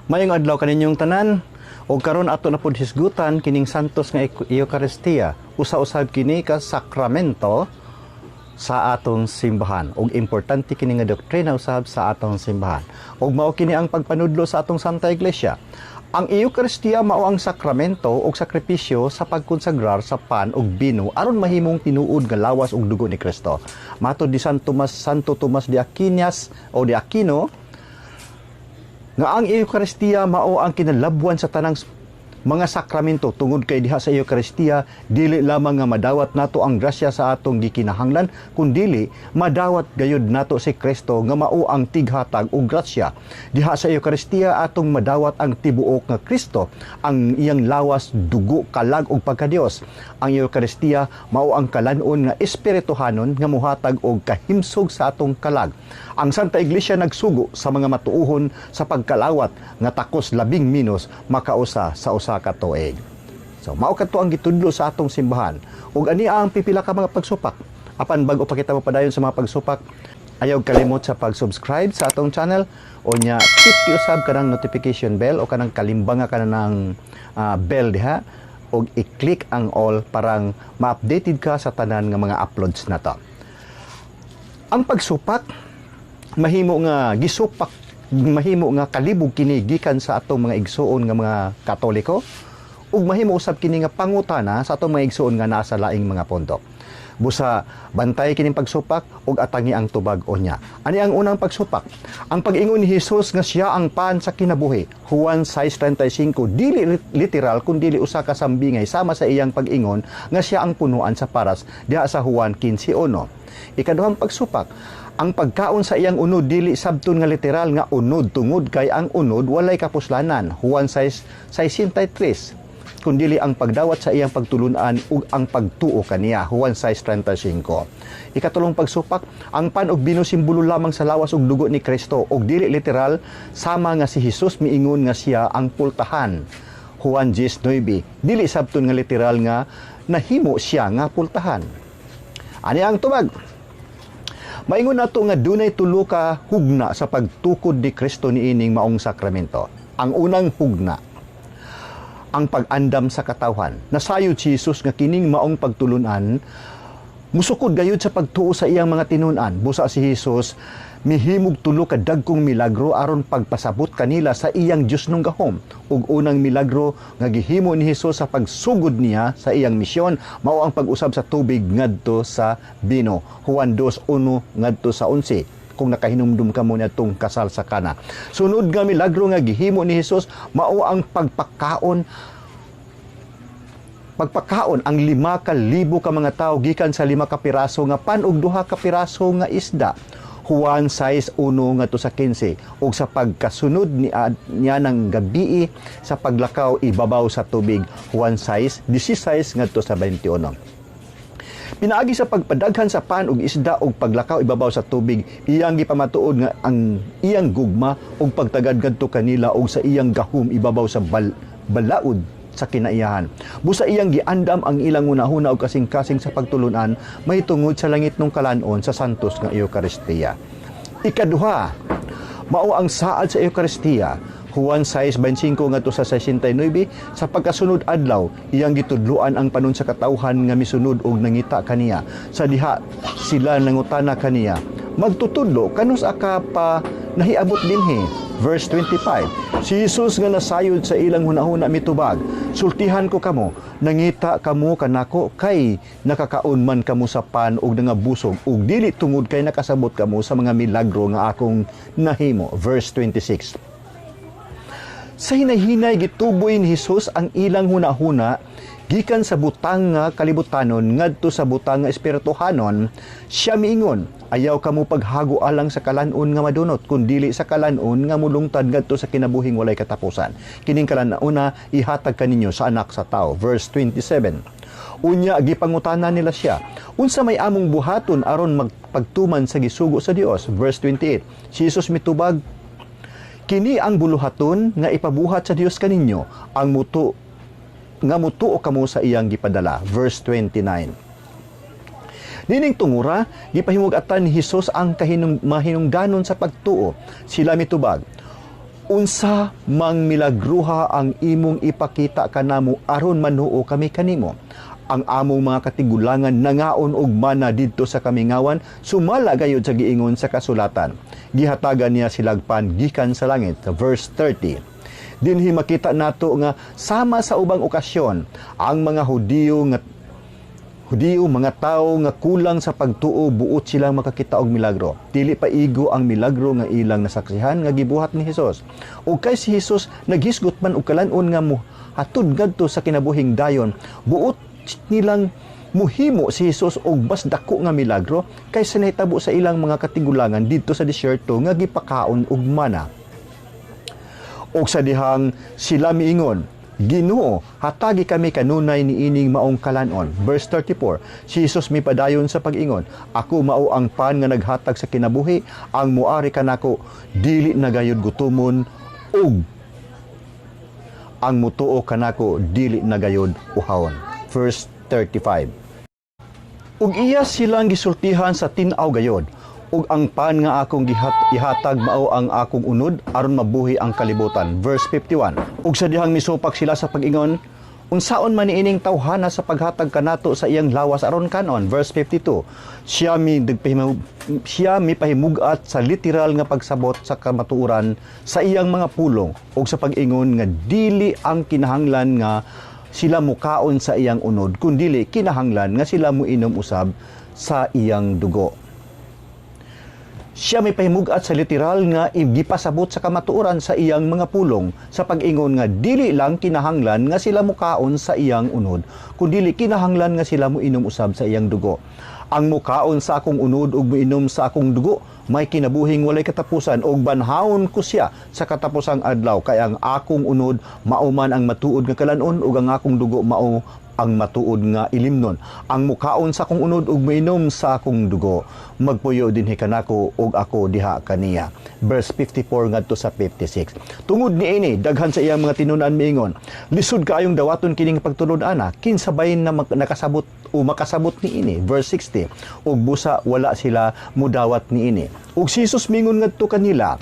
Mayong adlaw kaninyong tanan, o karon ato na pod hisgutan kining santos nga Eucharistia. Usa-usab kini ka sakramento sa atong simbahan. Og importante kini nga doktrina usab sa atong simbahan. Og mao kini ang pagpanudlo sa atong Santa Iglesia. Ang Eucharistia mao ang sakramento og sakripisyo sa pagkonsagrar sa pan ug bino aron mahimong tinuod nga lawas ug dugo ni Kristo. Matod di Santo Tomas de Aquino o de Aquino nga ang Eucharistia mao ang kinalabwan sa tanang mga sakramento. Tungod kay diha sa Eucharistia dili lamang nga madawat nato ang grasya sa atong gikinahanglan, kundili madawat gayud nato si Kristo nga mao ang tighatag og grasya. Diha sa Eucharistia atong madawat ang tibuok nga Kristo, ang iyang lawas, dugo, kalag ug pagkadios. Ang Eucharistia mao ang kalanon nga espirituhanon nga mohatag og kahimsog sa atong kalag. Ang Santa Iglesia nagsugo sa mga matuohon sa pagkalawat nga takos labing minos makausa sa usa ka tuig. So mao kadto ang gitudlo sa atong simbahan. Ug ani ang pipila ka mga pagsupak. Apan bag-o pa kita mapadayon sa mga pagsupak, ayaw kalimot sa pag-subscribe sa atong channel o nya tip usab kanang notification bell o kanang kalimbanga kanang bell diha og i-click ang all parang ma-updated ka sa tanan nga mga uploads nato. Ang pagsupak mahimo nga gisupak, mahimo nga kalibog kini gikan sa atong mga igsuon nga mga Katoliko ug mahimo usab kini nga pangutana sa atong mga igsuon nga nasa laing mga pundok. Busa bantay kining pagsupak ug atangi ang tubag unya. Ani ang unang pagsupak? Ang pag-ingon ni Hesus nga siya ang pan sa kinabuhi. Juan 6:35 dili literal kundi usa ka sambingay sama sa iyang pag-ingon nga siya ang punuan sa paras diha sa Juan 15:1. Ikaduhang pagsupak, ang pagkaon sa iyang unod dili sabton nga literal nga unod tungod kay ang unod walay kapuslanan. Juan 6:63. Kundili ang pagdawat sa iyang pagtulunan ug ang pagtuo kaniya. Juan 6:35. Ikatulong pagsupak, ang pan ug bino simbolo lamang sa lawas ug dugo ni Kristo ug dili literal sama nga si Hesus miingon nga siya ang pultahan. Juan 10:9. Dili sabton nga literal nga nahimo siya nga pultahan. Ani ang tubag? Maingon nato nga dunay tulo ka hugna sa pagtukod ni Kristo niining maong sakramento. Ang unang hugna, ang pag-andam sa katawhan. Nasayod si Jesus nga kining maong pagtulunan, musukod gayud sa pagtuo sa iyang mga tinunan. Busa si Jesus mihimog tulo ka dagkong milagro aron pagpasabot kanila sa iyang Dios nung gahom. Ug unang milagro nga gihimo ni Jesus sa pagsugod niya sa iyang misyon mao ang pag-usab sa tubig ngadto sa bino. Juan 2:1 ngadto sa 11. Kung nakahinumdum ka mo nitong kasal sa Kana. Sunod nga milagro nga gihimo ni Jesus mao ang pagpakaon ang 5,000 ka mga tawo gikan sa 5 ka piraso nga pan ug 2 ka piraso nga isda. Juan 6:1 ngadto sa 15. Ug sa pagkasunod niya ng gabii sa paglakaw ibabaw sa tubig. Juan 6:16 ngadto sa 21. Pinaagi sa pagpadaghan sa pan ug isda ug paglakaw ibabaw sa tubig, iyang gipamatuod nga ang iyang gugma ug pagtagad ngadto kanila ug sa iyang gahom ibabaw sa balaod sa kinaiyahan. Busa iyang giandam ang ilang hunahuna ug kasing-kasing sa pagtulunan mahitungod sa langit nung kalanon sa santos nga Eucharistia. Ikaduha, mao ang saad sa Eucharistia. Juan 6:25 ngadto sa 69. Sa pagkasunod adlaw iyang gitudloan ang panon sa katawhan nga misunod og nangita kaniya. Sa diha sila nangutana kaniya, magtutudlo kanus aka pa nahiabot dinhi. Verse 25. Si Jesus nga nasayod sa ilang hunahuna mitubag, sultihan ko kamo, nangita kamo kanako kay nakakaon man kamo sa pan ug nangabusog ug dili tungod kay nakasabot kamo sa mga milagro nga akong nahimo. Verse 26. Sa hinay-hinay gituboy ni Jesus ang ilang hunahuna gikan sa butang nga kalibutanon ngadto sa butang nga espirituhanon. Siya miingon, ayaw kamo paghago alang sa kalanon nga madunot kundili sa kalanon nga mulungtad ngadto sa kinabuhing walay katapusan. Kining kalanon ihatag kaninyo sa anak sa tao. Verse 27. Unya gipangutana nila siya, unsa may among buhaton aron magpagtuman sa gisugo sa Dios. Verse 28. Si Jesus mitubag, kini ang buluhaton nga ipabuhat sa Dios kaninyo, ang mutuo kamo sa iyang gipadala. Verse 29. Nining tungura, gipahimug-atan ni Hesus ang mahinungdanon sa pagtuo. Sila mitubag, unsa mang milagruha ang imong ipakita kanamo aron manuo kami kanimo. Ang among mga katigulangan nangaon og mana didto sa kamingawan, sumala gayud sa giingon sa kasulatan. Gihatagan niya silagpan gikan sa langit. Verse 30. Dinhi makita nato nga sama sa ubang okasyon ang mga Hudiyo, mga tao nga kulang sa pagtuo, buot silang makakita og milagro. Dili pa igo ang milagro nga ilang nasaksihan nga gibuhat ni Hesus. O kay si Hesus naghisgot man og kalan-on nga hatod ngadto sa kinabuhing dayon, buot nilang muhimo si Hesus og bas dako nga milagro kaysa nahitabo sa ilang mga katigulangan didto sa disyerto nga gipakaon og mana. Og sa dihang sila miingon, Ginoo, hatagi kami kanunay ni ining maong kalanon. Verse 34, si Jesus mipadayon sa pag-ingon, ako mao ang pan nga naghatag sa kinabuhi, ang muari kanako, dili na gayud gutumon, ug ang mutuo kanako, dili na gayud uhawon. Verse 35. Ug iya silang gisultihan sa tin-aw gayod, ug ang pan nga akong ihatag mao ang akong unod aron mabuhi ang kalibutan. Verse 51. Ug sa dihang misupak sila sa pag-ingon, unsaon man niining tawhana sa paghatag kanato sa iyang lawas aron kanon. Verse 52. Siya mipahimugat sa literal nga pagsabot sa kamatuoran sa iyang mga pulong ug sa pag-ingon nga dili ang kinahanglan nga sila mukaon sa iyang unod, kundili kinahanglan nga sila muinom usab sa iyang dugo. Siya may pahimugat sa literal nga gipasabot sa kamatuoran sa iyang mga pulong sa pag-ingon nga dili lang kinahanglan nga sila mukaon sa iyang unod, kundi kinahanglan nga sila muinom usab sa iyang dugo. Ang mukaon sa akong unod ug muinom sa akong dugo may kinabuhing walay katapusan ug banhawon ko siya sa katapusang adlaw kay ang akong unod mao man ang matuod nga kalanon ug ang akong dugo mao ang matuod nga ilimnon. Ang mukaon sa akong unod ug mainom sa akong dugo, magpuyo dinhi kanako ug ako diha kaniya. Verse 54 ngadto sa 56. Tungod niini daghan sa iyang mga tinunan miingon, lisod kaayong dawaton kining pagtulod ana, kinsabay na nakasabot o makasabot niini. Verse 60. Ug busa wala sila mudawat niini. Ug si Jesus mingon ngadto kanila,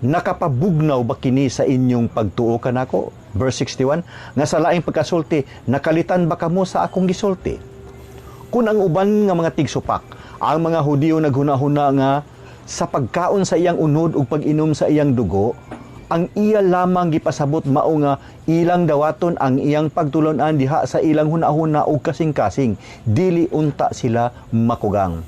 nakapabugnaw ba kini sa inyong pagtuo kanako? Verse 61, nga sa laing pagkasulti, nakalitan ba kamo sa akong gisulti? Kung ang uban nga mga tigsupak, ang mga Hudiyo naghuna-huna nga sa pagkaon sa iyang unod ug pag-inom sa iyang dugo, ang iya lamang gipasabot mao nga ilang dawaton ang iyang pagtulon-an diha sa ilang hunahuna ug kasing-kasing, dili unta sila makugang.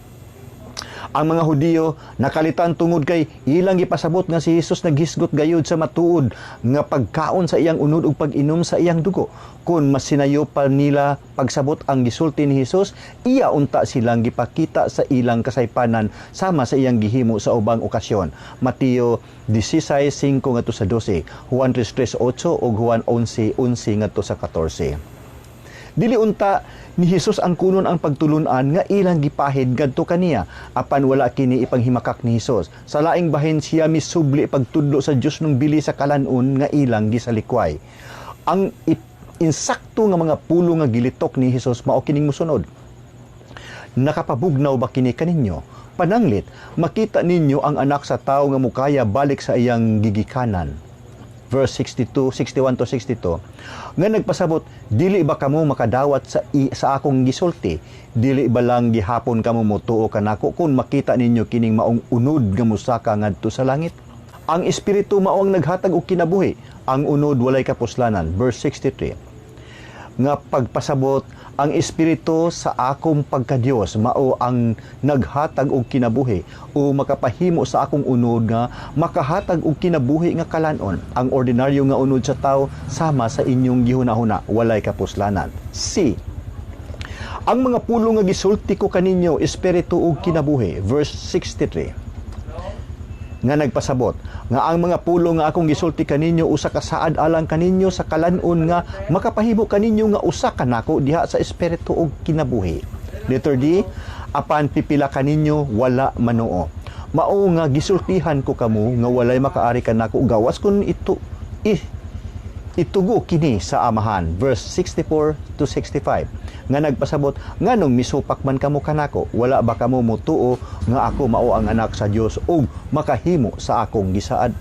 Ang mga Hudiyo nakalitan tungod kay ilang gipasabot nga si Jesus naghisgot gayud sa matuod nga pagkaon sa iyang unod ug pag-inom sa iyang dugo. Kung mas sinayo pa nila pagsabot ang gisulti ni Jesus, iya unta silang gipakita sa ilang kasaypanan sama sa iyang gihimo sa ubang okasyon. Mateo 16:5 ngadto sa 12, Juan 3:8 ug Juan 11:11 ngadto sa 14. Dili unta ni Jesus ang kunon ang pagtulunan nga ilang gipahid ngadto kaniya apan wala kini ipanghimakak ni Jesus. Sa laing bahin siya misubli pagtudlo sa Dios nung bili sa kalanon nga ilang gisalikway. Ang insakto nga mga pulo nga gilitok ni Jesus mao kining mosunod. Nakapabugnaw ba kini kaninyo? Pananglit, makita ninyo ang anak sa tao nga mukaya balik sa iyang gigikanan. Verse 61 to 62, nga nagpasabot, dili ba kamo makadawat sa akong gisulti? Dili ba lang gihapon kamo motuo kanako kung makita ninyo kining maong unod nga musaka ngadto sa langit? Ang espiritu mao ang naghatag og kinabuhi, ang unod walay kapuslanan. Verse 63, nga pagpasabot, ang espiritu sa akong pagkadiyos mao ang naghatag og kinabuhi o makapahimo sa akong unod nga makahatag og kinabuhi nga kalanon. Ang ordinaryo nga unod sa tao sama sa inyong gihunahuna, walay kapuslanan. C. Ang mga pulo nga gisulti ko kaninyo espiritu og kinabuhi. Verse 63, nga nagpasabot nga ang mga pulo nga akong gisulti kaninyo usa ka saad alang kaninyo sa kalanon nga makapahimo kaninyo nga usa kanako diha sa espiritu og kinabuhi. Letter D, apan pipila kaninyo wala manuo. Mao nga gisultihan ko kamo nga walay makaari kanako gawas kun itugo kini sa amahan. Verse 64 to 65, nga nagpasabot, nganong misupak man kamo kanako, wala ba kamo motuo nga ako mao ang anak sa Dios ug makahimo sa akong gisaad?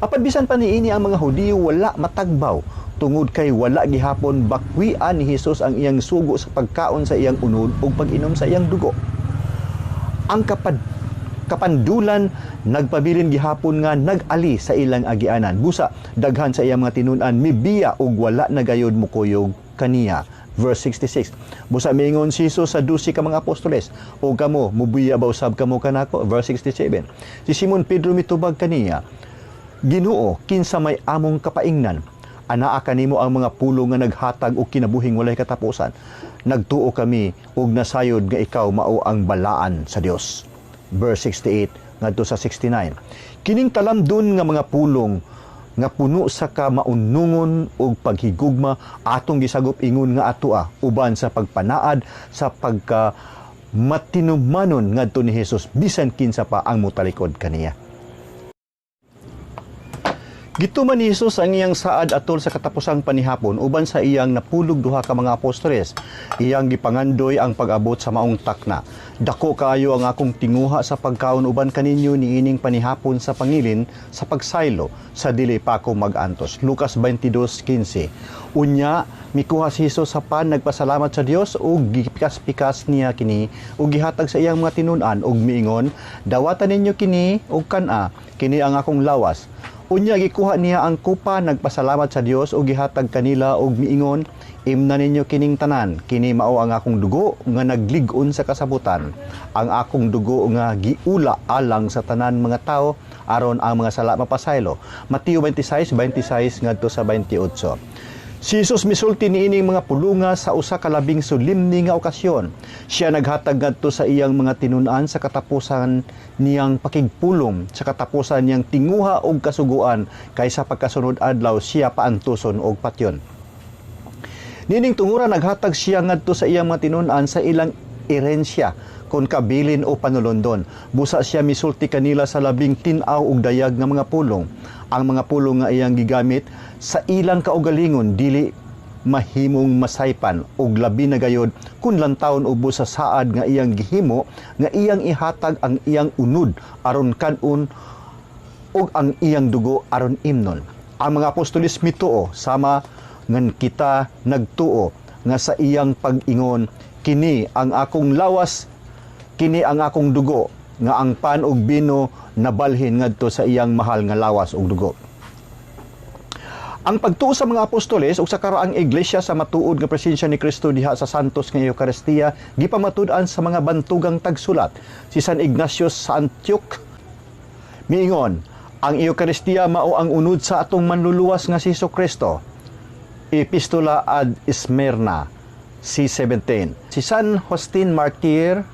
Apan bisan pa niini ang mga Hudiyo wala matagbaw tungod kay wala gihapon bakwian ni Hesus ang iyang sugo sa pagkaon sa iyang unod ug pag-inom sa iyang dugo. Ang kapandulan nagpabilin gihapon nga nag-ali sa ilang agianan. Busa daghan sa iyang mga tinun-an mibiya ug wala nagayod mukuyog kaniya. Verse 66. Busa miingon si Jesus sa 12 ka mga apostoles, o kamo mubiya ba usab kamo kanako? Verse 67. Si Simon Pedro mitubag kaniya, Ginoo, kinsa may among kapaingnan, anaa kanimo ang mga pulo nga naghatag og kinabuhing walay katapusan. Nagtuo kami ug nasayod nga ikaw mao ang balaan sa Dios. Verse 68 ngadto sa 69. Kining talamdon nga mga pulong nga puno sa kamaunungon ug paghigugma atong gisagop ingon nga atoa uban sa pagpanaad sa pagka matinumanon ngadto ni Hesus bisan kinsa pa ang mutalikod kaniya. Gituman ni Hesus ang iyang saad atol sa katapusang panihapon uban sa iyang napulog duha ka mga apostoles. Iyang gipangandoy ang pag-abot sa maong takna. Dako kaayo ang akong tinguha sa pagkaon uban kaninyo niining panihapon sa pangilin sa pagsaylo sa dili pa ako mag-antos. Lucas 22:15. Unya mikuha si Hesus sa pan, nagpasalamat sa Dios ug gipikas-pikas niya kini ug gihatag sa iyang mga tinun-an ug miingon, dawatan ninyo kini ug kana, kini ang akong lawas. Unya gikuha niya ang kupa, nagpasalamat sa Dios ug gihatag kanila ug miingon, imna ninyo kining tanan, kini mao ang akong dugo nga naglig-on sa kasabutan, ang akong dugo nga giula alang sa tanan mga tao aron ang mga sala mapasaylo. Mateo 26:26 ngadto sa 28. Si Jesus misulti niining mga pulunga sa usa ka labing solemne nga okasyon. Siya naghatag ngadto sa iyang mga tinun-an sa katapusan niyang pakigpulong, sa katapusan niyang tinguha og kasuguan, kaysa pagkasunod adlaw siya paantuson og patyon. Nining tungura naghatag siya ngadto sa iyang mga tinun-an sa ilang erensya kon kabilin o panulondon. Busa siya misulti kanila sa labing tin-aw og dayag nga mga pulong. Ang mga pulong nga iyang gigamit sa ilang kaugalingon dili mahimong masaypan og labi na gayod kun lantawon ubos sa saad nga iyang gihimo nga iyang ihatag ang iyang unod aron kanon ug ang iyang dugo aron imnon. Ang mga apostoles mituo sama ngan kita nagtuo nga sa iyang pag-ingon, kini ang akong lawas, kini ang akong dugo, nga ang pan ug bino nabalhin ngadto sa iyang mahal nga lawas ug dugo. Ang pagtuo sa mga apostoles ug sa karaang iglesia sa matuod nga presensya ni Kristo diha sa santos nga Eucharistia gipamatud-an sa mga bantugang tagsulat. Si San Ignacio sa Antioch miingon, ang Eucharistia mao ang unod sa atong manluluwas nga si Jesucristo. Epistola ad Smyrna C17. Si San Justin Martyr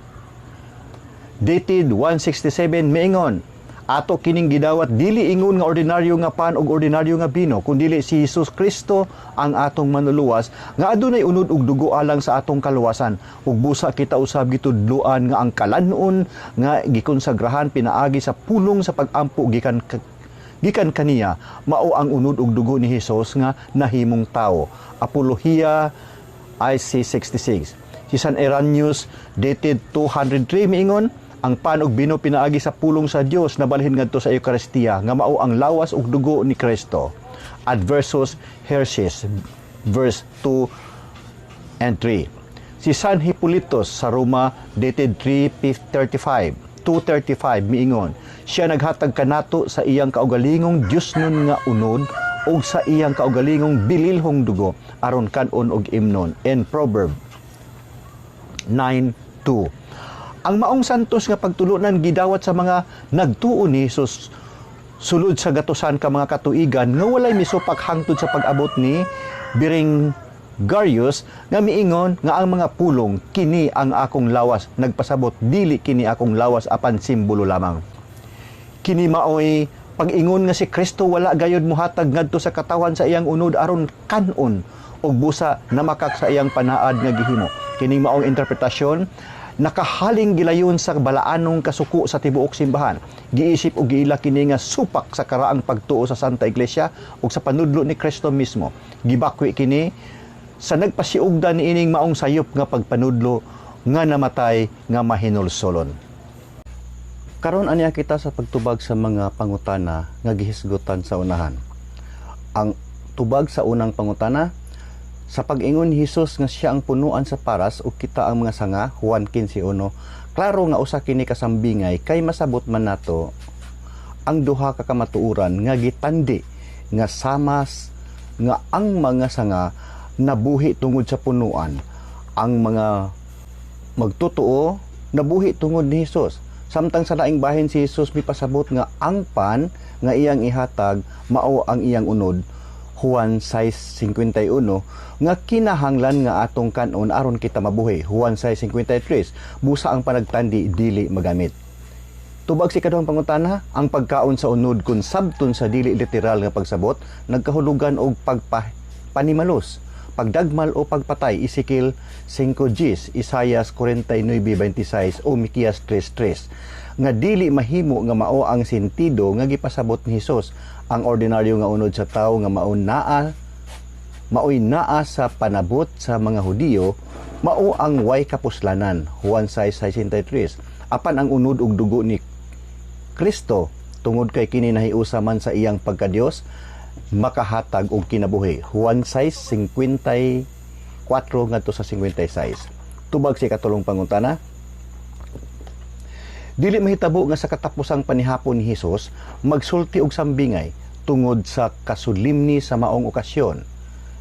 dated 167 miingon, ato kining gidawat dili ingon nga ordinaryo nga pan ug ordinaryo nga bino, kundili si Hesus Kristo ang atong manluluwas nga adunay unod ug dugo alang sa atong kaluwasan. Ug busa kita usab gitudloan nga ang kalanon nga gikonsagrahan pinaagi sa pulong sa pag-ampo gikan kaniya mao ang unod ug dugo ni Hesus nga nahimong tao. Apologia IC 66. Si San Irenaeus dated 203 miingon, ang pan ug bino pinaagi sa pulong sa Dios nabalhin ngadto sa Eucharistia nga mao ang lawas ug dugo ni Kristo. Adversus Herses verse 2 and 3. Si San Hippolytus sa Roma dated 235 miingon, siya naghatag kanato sa iyang kaugalingong Dios nun nga unod ug sa iyang kaugalingong bililhong dugo aron kanon og imnon. In Proverb 9:2. Ang maong santos nga pagtulunan gidawat sa mga nagtuo ni Hesus sulod sa gatusan ka mga katuigan nga walay misupak hangtod sa pag-abot ni Berengaryus nga miingon nga ang mga pulong kini ang akong lawas, nagpasabot dili kini akong lawas apan simbolo lamang. Kini maoy pag-ingon nga si Kristo wala gayud mohatag ngadto sa katawan sa iyang unod aron kanon og busa namakak sa iyang panaad nga gihimo. Kining maong interpretasyon nakahaling gilayon sa balaanong kasuko sa tibuok simbahan. Giisip og giila kini nga supak sa karaang pagtuo sa Santa Iglesia ug sa panudlo ni Kristo mismo. Gibakwi kini sa nagpasiugda niining maong sayop nga pagpanudlo nga namatay nga mahinulsolon. Karon aniya kita sa pagtubag sa mga pangutana nga gihisgutan sa unahan. Ang tubag sa unang pangutana, sa pag-ingon ni Hesus nga siya ang punuan sa paras ug kita ang mga sanga, Juan 15:1. Klaro nga usa kini kasambingay kay masabot man nato ang duha ka kamatuoran nga gitandi nga samas nga ang mga sanga nabuhi tungod sa punuan, ang mga magtotoo nabuhi tungod ni Hesus. Samtang sa laing bahin si Hesus mipasabot nga ang pan nga iyang ihatag mao ang iyang unod, Juan 6:51, nga kinahanglan nga atong kanon aron kita mabuhi, Juan 6:53. Busa ang panagtandi dili magamit. Tubag si kaduhang pangutana, ang pagkaon sa unod kun sabton sa dili literal nga pagsabot nagkahulugan og panimalos, pagdagmal o pagpatay, Ezekiel 5:10, Isaias 49:26 o Mikias 3:3. Nga dili mahimo nga mao ang sentido nga gipasabot ni Hesus. Ang ordinaryo nga unod sa tawo nga maoy naa sa panabot sa mga Hudiyo, mao ang way kapuslanan, Juan 6:63. Apan ang unod ug dugo ni Kristo tungod kay kini nahiusa man sa iyang pagkadios, makahatag og kinabuhi, Juan 6:54 ngadto sa 56. Tubag si katulong pangutana, dili mahitabo nga sa katapusang panihapon ni Hesus magsulti og sambingay tungod sa kasulimni sa maong okasyon.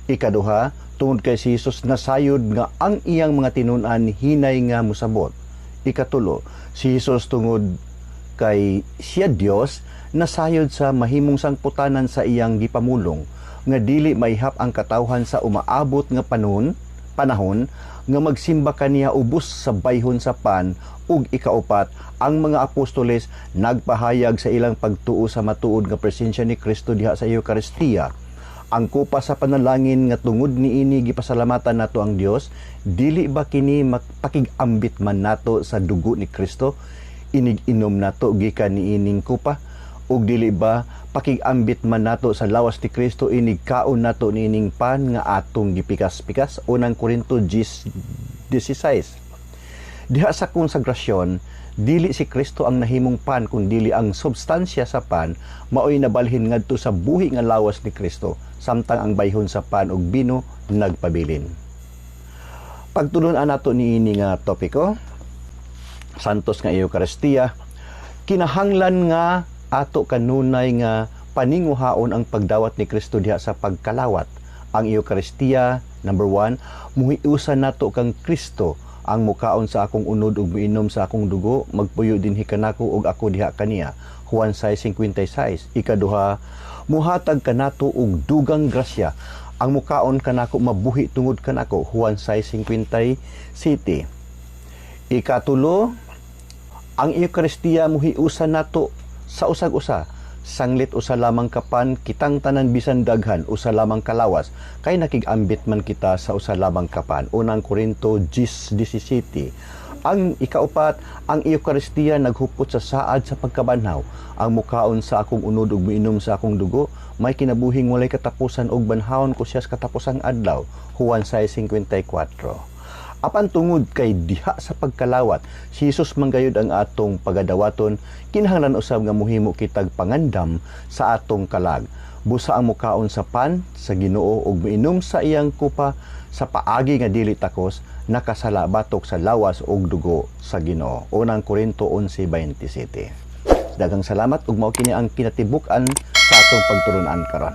Ikaduha, tungod kay si Hesus nasayod nga ang iyang mga tinun-an hinay nga musabot. Ikatulo, si Hesus tungod kay siya Dios nasayod sa mahimong sangputanan sa iyang gipamulong nga dili maihap ang katawhan sa umaabot nga panahon nga magsimba kaniya ubos sa bayhon sa pan. Ug ikaupat, ang mga apostoles nagpahayag sa ilang pagtuo sa matuod nga presensya ni Kristo diha sa Eucharistia. Ang kupa sa panalangin nga tungod niini gipasalamatan nato ang Dios, dili ba kini pakig-ambit man nato sa dugo ni Kristo? Inig-inom nato gikan niining kupa, ug dili ba pakig-ambit man nato sa lawas ni Kristo, inigkaon nato niining pan nga atong gipikas-pikas, unang Korinto 10:16. Diha sa konsagrasyon, dili si Kristo ang nahimong pan kun dili ang substansya sa pan maoy nabalhin ngadto sa buhi nga lawas ni Kristo, samtang ang bayhon sa pan ug bino nagpabilin. Pagtulon-an nato niini nga topiko, santos nga Eucharistia, kinahanglan nga ato kanunay nga paninguhaon ang pagdawat ni Kristo diha sa pagkalawat. Ang Eucharistia, number 1, muhiusan nato kang Kristo, ang mukaon sa akong unod ug miinom sa akong dugo, magpuyo dinhi kanako ug ako diha kaniya, Juan 6:56. Ikaduha, muhatag kanato og dugang grasya, ang mukaon kanako mabuhi tungod kanako, Juan 6:57. Ikatulo, ang Eucharistia muhiusan nato sa usag-usa, sanglit usa lamang kapan, kitang tanan bisan daghan usa lamang kalawas, kay nakig-ambit man kita sa usa lamang kapan, unang Korinto 10:17. Ang ikaupat, ang Eucharistia naghupot sa saad sa pagkabanhaw, ang mukaon sa akong unod ug miinom sa akong dugo, may kinabuhing walay katapusan ug banhawon ko siya sa katapusang adlaw, Juan 6:54. Apan tungod kay diha sa pagkalawat, si Jesus manggayod ang atong pagadawaton, kinahanglan usab nga muhimo kitag pangandam sa atong kalag. Busa ang mukaon sa pan sa Ginoo ug miinom sa iyang kupa sa paagi nga dili takos, nakasala batok sa lawas ug dugo sa Ginoo. Unang Korinto 11:27. Daghang salamat ug mao kini ang kinatibuk-an sa atong pagtulon-an karon.